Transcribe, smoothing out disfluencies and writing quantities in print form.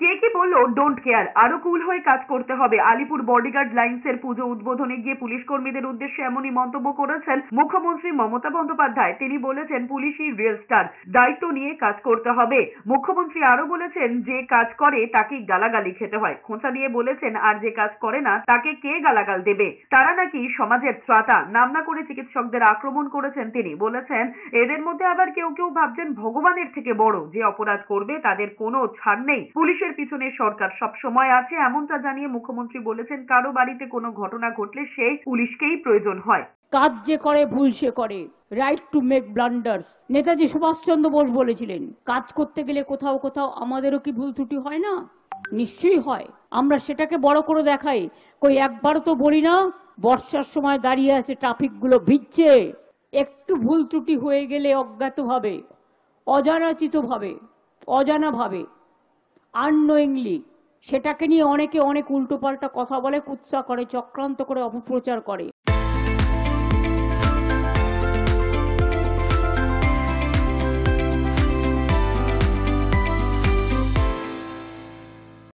কে কি বললো don't care, আরো কুল হয়ে কাজ করতে হবে। আলিপুর বডিগার্ড লাইন্সের পুজো উদ্বোধনে গিয়ে পুলিশ কর্মীদের উদ্দেশ্যে এমনই মন্তব্য করেছেন মুখ্যমন্ত্রী মমতা বন্দ্যোপাধ্যায়। তিনি বলেছেন পুলিশই রিয়েল স্টার, দায়িত্ব নিয়ে কাজ করতে হবে। মুখ্যমন্ত্রী আরো বলেছেন যে কাজ করে তাকে গালাগালি খেতে হয়। খোঁচা দিয়ে বলেছেন আর যে কাজ করে না তাকে কে গালাগাল দেবে, তারা নাকি সমাজের ত্রাতা। নাম না করে চিকিৎসকদের আক্রমণ করেছেন তিনি। বলেছেন এদের মধ্যে আবার কেউ কেউ ভাবছেন ভগবানের থেকে বড়, যে অপরাধ করবে তাদের কোনো ছাড় নেই, পুলিশের পিছনে সরকার সব সময় আছে। এমনটা জানিয়ে মুখ্যমন্ত্রী বলেছেন কারো বাড়িতে কোনো ঘটনা ঘটলে সেই পুলিশকেই প্রয়োজন হয়। কাজ যে করে ভুল সে করে, right to make blunders. Netaji Subhash Chandra Bose বলেছিলেন কাজ করতে গেলে কোথাও কোথাও আমাদেরও কি ভুল ত্রুটি হয় না? নিশ্চয়ই হয়। আমরা সেটাকে বড় করে দেখাই, কই একবারও তো বলি না বর্ষার সময় দাঁড়িয়ে আছে ট্রাফিক গুলো ভিজছে, একটু ভুল ত্রুটি হয়ে গেলে অজ্ঞাতভাবে, অজানাচিতভাবে, অজানাভাবে, আননোয়িংলি সেটাকে নিয়ে অনেকে অনেক উল্টোপাল্টা কথা বলে, কুৎসা করে, চক্রান্ত করে, অপপ্রচার করে।